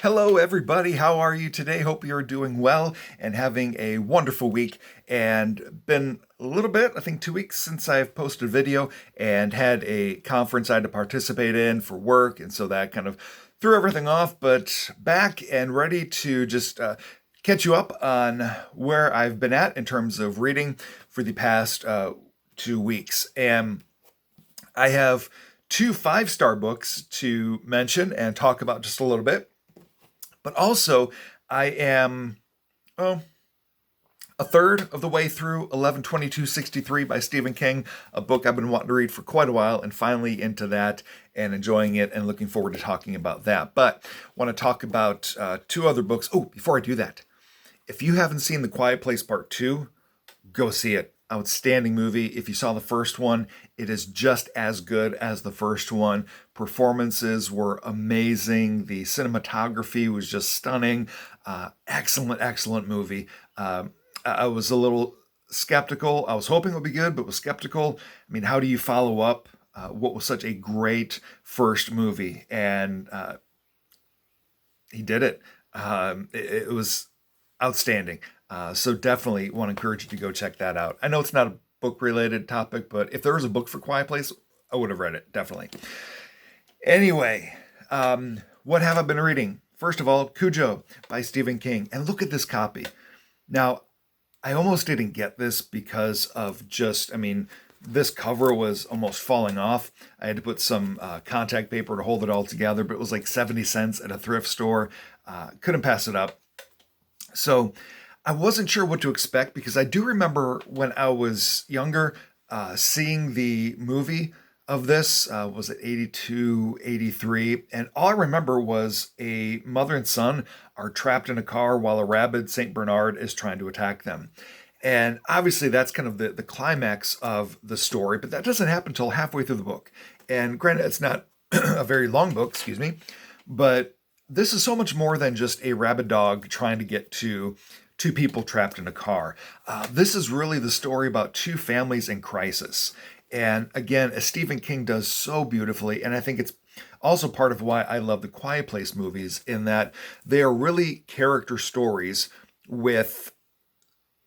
Hello, everybody. How are you today? Hope you're doing well and having a wonderful week. And been a little bit, I think 2 weeks since I've posted a video and had a conference I had to participate in for work. And so that kind of threw everything off, but back and ready to just catch you up on where I've been at in terms of reading for the past 2 weeks. And I have two five-star books to mention and talk about just a little bit. But also, I am a third of the way through 11/22/63 by Stephen King, a book I've been wanting to read for quite a while, and finally into that and enjoying it and looking forward to talking about that. But I want to talk about two other books. Oh, before I do that, if you haven't seen The Quiet Place Part 2, go see it. Outstanding movie. If you saw the first one, it is just as good as the first one. Performances were amazing. The cinematography was just stunning. Excellent movie. I was a little skeptical. I was hoping it would be good, but was skeptical. I mean, how do you follow up what was such a great first movie? And he did it. It was outstanding. So definitely want to encourage you to go check that out. I know it's not a book related topic, but if there was a book for Quiet Place, I would have read it, definitely. Anyway, what have I been reading? First of all, Cujo by Stephen King. And look at this copy. Now, I almost didn't get this because of this cover was almost falling off. I had to put some contact paper to hold it all together, but it was like 70 cents at a thrift store. Couldn't pass it up. So I wasn't sure what to expect because I do remember when I was younger seeing the movie of this, was it 82, 83? And all I remember was a mother and son are trapped in a car while a rabid St. Bernard is trying to attack them. And obviously that's kind of the climax of the story, but that doesn't happen until halfway through the book. And granted, it's not a very long book, excuse me, but this is so much more than just a rabid dog trying to get to two people trapped in a car. This is really the story about two families in crisis. And again, as Stephen King does so beautifully, and I think it's also part of why I love the Quiet Place movies, in that they are really character stories with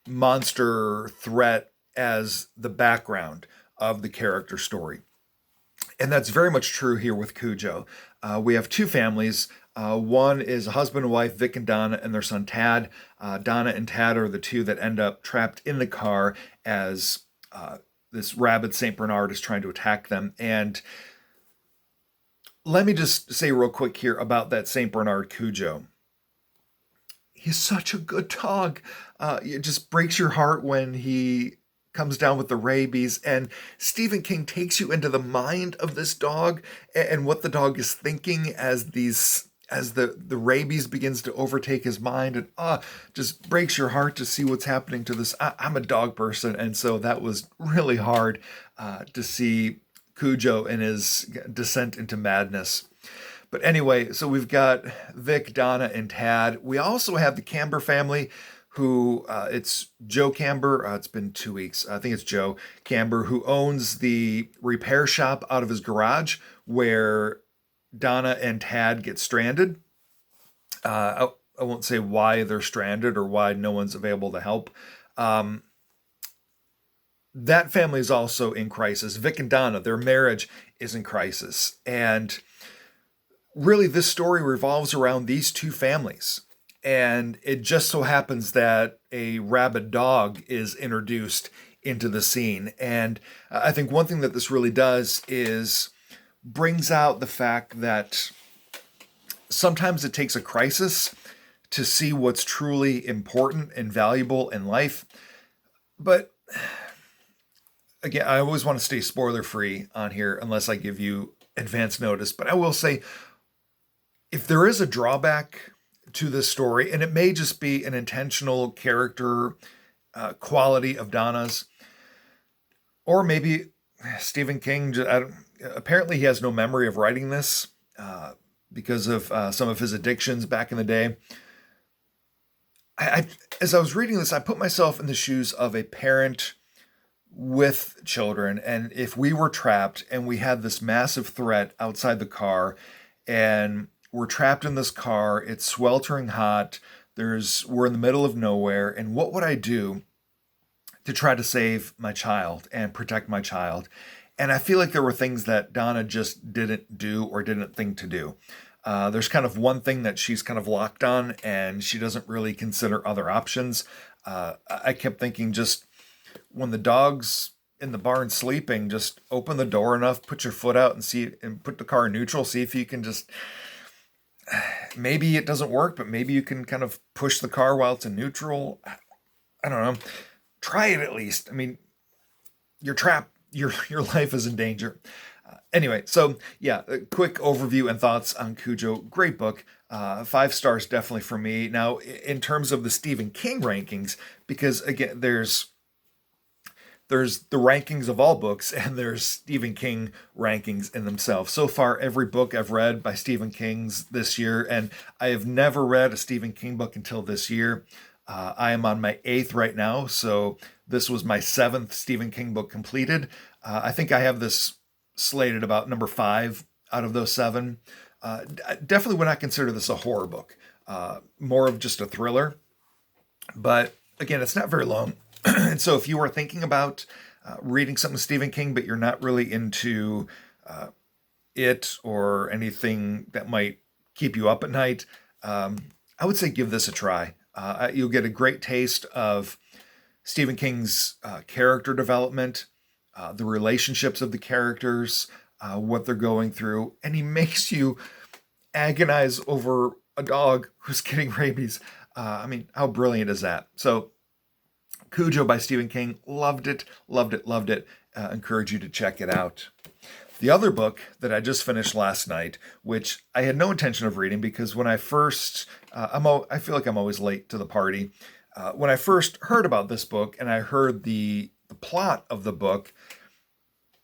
monster threat as the background of the character story. And that's very much true here with Cujo. We have two families. One is a husband and wife, Vic and Donna, and their son Tad. Donna and Tad are the two that end up trapped in the car as this rabid St. Bernard is trying to attack them. And let me just say real quick here about that St. Bernard Cujo. He's such a good dog. It just breaks your heart when he comes down with the rabies, and Stephen King takes you into the mind of this dog and what the dog is thinking as the rabies begins to overtake his mind, and just breaks your heart to see what's happening to this. I'm a dog person, and so that was really hard to see Cujo in his descent into madness. But anyway, so we've got Vic, Donna, and Tad. We also have the Camber family, who it's Joe Camber. It's been 2 weeks. I think it's Joe Camber, who owns the repair shop out of his garage where Donna and Tad get stranded. I won't say why they're stranded or why no one's available to help. That family is also in crisis. Vic and Donna, their marriage is in crisis. And really, this story revolves around these two families. And it just so happens that a rabid dog is introduced into the scene. And I think one thing that this really does is brings out the fact that sometimes it takes a crisis to see what's truly important and valuable in life. But again, I always want to stay spoiler free on here unless I give you advance notice. But I will say, if there is a drawback to this story, and it may just be an intentional character quality of Donna's, or maybe Stephen King, apparently he has no memory of writing this because of some of his addictions back in the day. As I was reading this, I put myself in the shoes of a parent with children, and if we were trapped and we had this massive threat outside the car, and we're trapped in this car. It's sweltering hot. We're in the middle of nowhere. And what would I do to try to save my child and protect my child? And I feel like there were things that Donna just didn't do or didn't think to do. There's kind of one thing that she's kind of locked on, and she doesn't really consider other options. I kept thinking, just when the dog's in the barn sleeping, just open the door enough, put your foot out, and see, and put the car in neutral. See if you can just, maybe it doesn't work, but maybe you can kind of push the car while it's in neutral. I don't know. Try it at least. I mean, you're trapped. Your life is in danger. Anyway, so yeah, a quick overview and thoughts on Cujo. Great book. 5 stars definitely for me. Now, in terms of the Stephen King rankings, because again, there's the rankings of all books, and there's Stephen King rankings in themselves. So far, every book I've read by Stephen King's this year, and I have never read a Stephen King book until this year. I am on my 8th right now, so this was my 7th Stephen King book completed. I think I have this slated about number 5 out of those 7. Definitely would not consider this a horror book, more of just a thriller. But again, it's not very long. And so if you are thinking about reading something Stephen King, but you're not really into it or anything that might keep you up at night, I would say give this a try. You'll get a great taste of Stephen King's character development, the relationships of the characters, what they're going through, and he makes you agonize over a dog who's getting rabies. I mean, how brilliant is that? So, Cujo by Stephen King, loved it, loved it, loved it. Encourage you to check it out. The other book that I just finished last night, which I had no intention of reading because when I first, I feel like I'm always late to the party. When I first heard about this book and I heard the plot of the book,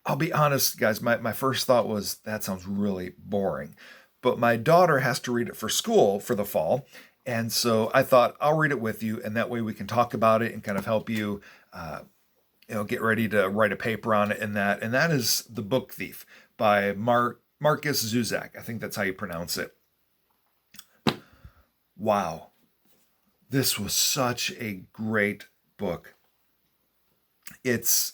I'll be honest, guys, my first thought was, that sounds really boring. But my daughter has to read it for school for the fall. And so I thought I'll read it with you, and that way we can talk about it and kind of help you, get ready to write a paper on it and that. And that is The Book Thief by Markus Zusak. I think that's how you pronounce it. Wow. This was such a great book. If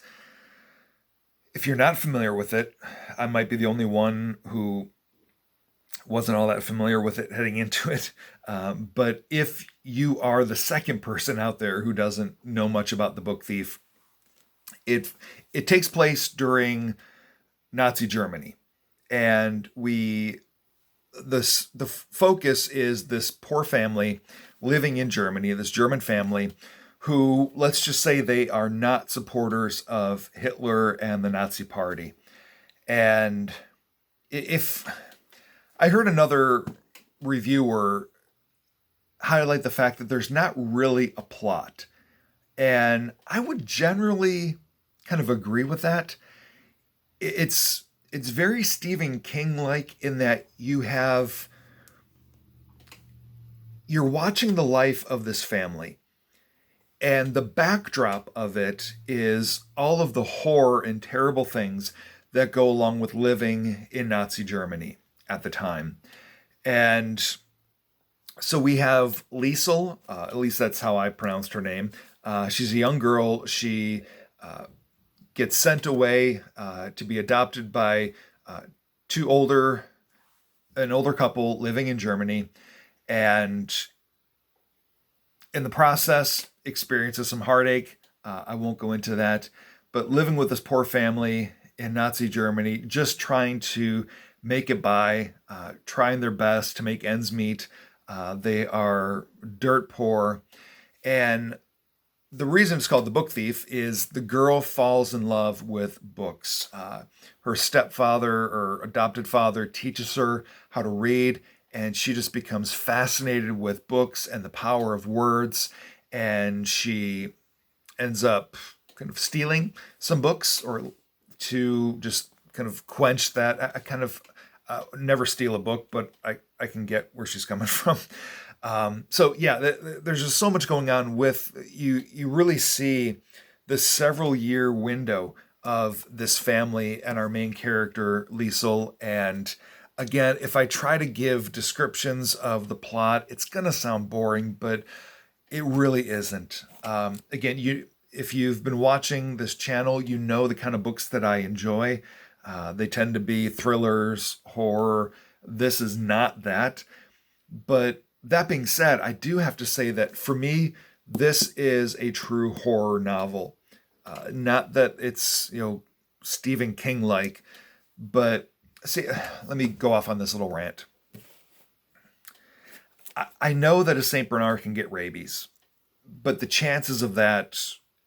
you're not familiar with it, I might be the only one who wasn't all that familiar with it heading into it. But if you are the second person out there who doesn't know much about The Book Thief, it takes place during Nazi Germany. And the focus is this poor family living in Germany, this German family, who, let's just say, they are not supporters of Hitler and the Nazi Party. And if I heard another reviewer highlight the fact that there's not really a plot. And I would generally kind of agree with that. It's very Stephen King-like in that you're watching the life of this family. And the backdrop of it is all of the horror and terrible things that go along with living in Nazi Germany at the time. And so we have Liesel, at least that's how I pronounced her name. She's a young girl. She gets sent away to be adopted by an older couple living in Germany. And in the process, experiences some heartache. I won't go into that. But living with this poor family in Nazi Germany, just trying to make it by, trying their best to make ends meet. They are dirt poor. And the reason it's called The Book Thief is the girl falls in love with books. Her stepfather or adopted father teaches her how to read, and she just becomes fascinated with books and the power of words. And she ends up kind of stealing some books or to just kind of quench that. I kind of never steal a book, but I can get where she's coming from. So yeah, there's just so much going on with you. You really see the several year window of this family and our main character, Liesel. And Again, if I try to give descriptions of the plot, it's going to sound boring, but it really isn't. Again, if you've been watching this channel, you know the kind of books that I enjoy. They tend to be thrillers, horror. This is not that. But that being said, I do have to say that for me, this is a true horror novel. Not that it's, Stephen King-like, but see, let me go off on this little rant. I know that a St. Bernard can get rabies, but the chances of that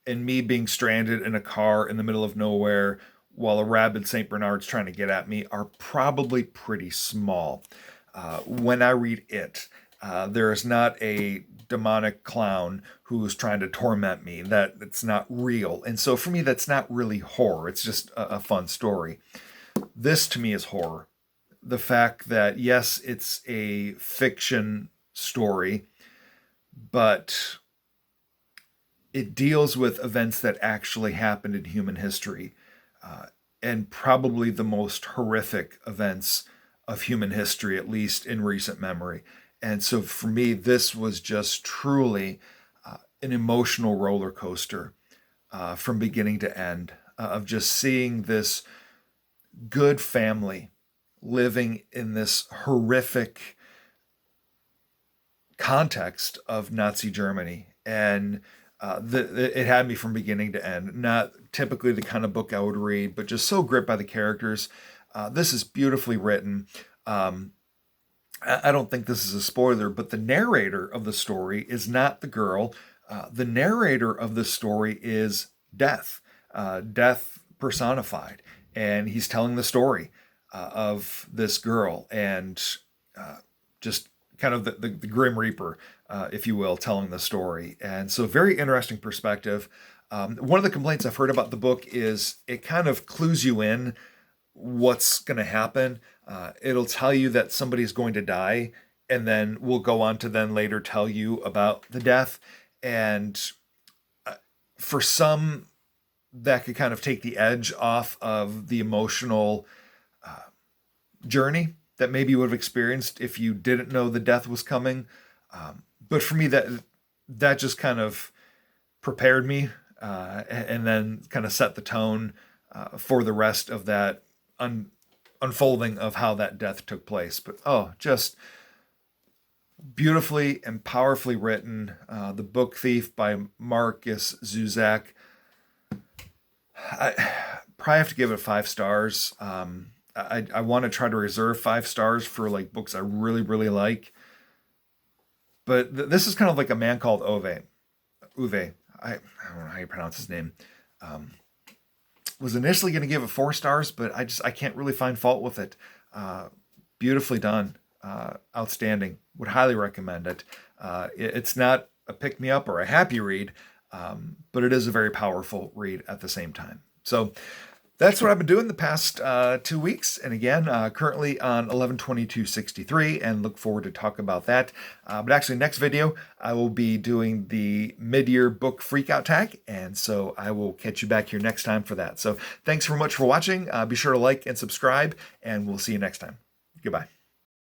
and me being stranded in a car in the middle of nowhere while a rabid St. Bernard's trying to get at me are probably pretty small. When I read it, there is not a demonic clown who's trying to torment me. It's not real. And so for me, that's not really horror. It's just a fun story. This to me is horror. The fact that, yes, it's a fiction story, but it deals with events that actually happened in human history, and probably the most horrific events of human history, at least in recent memory. And so for me, this was just truly an emotional roller coaster from beginning to end, of just seeing this good family living in this horrific context of Nazi Germany. And it had me from beginning to end. Not typically the kind of book I would read, but just so gripped by the characters. This is beautifully written. I don't think this is a spoiler, but the narrator of the story is not the girl. The narrator of the story is Death, Death personified. And he's telling the story of this girl and just kind of the Grim Reaper, if you will, telling the story. And so very interesting perspective. One of the complaints I've heard about the book is it kind of clues you in what's going to happen. It'll tell you that somebody's going to die, and then we'll go on to then later tell you about the death. And for some, that could kind of take the edge off of the emotional journey that maybe you would have experienced if you didn't know the death was coming. But for me, that just kind of prepared me and then kind of set the tone for the rest of that unfolding of how that death took place. But just beautifully and powerfully written. The Book Thief by Markus Zusak. I probably have to give it 5 stars. I want to try to reserve 5 stars for like books I really, really like. But this is kind of like A Man Called Ove. Uwe. I don't know how you pronounce his name. Was initially going to give it 4 stars, but I can't really find fault with it. Beautifully done. Outstanding. Would highly recommend it. It's not a pick-me-up or a happy read, but it is a very powerful read at the same time. So that's what I've been doing the past 2 weeks. And again, currently on 11/22/63, and look forward to talk about that. But actually, next video, I will be doing the mid-year book freakout tag. And so I will catch you back here next time for that. So thanks very much for watching. Be sure to like and subscribe, and we'll see you next time. Goodbye.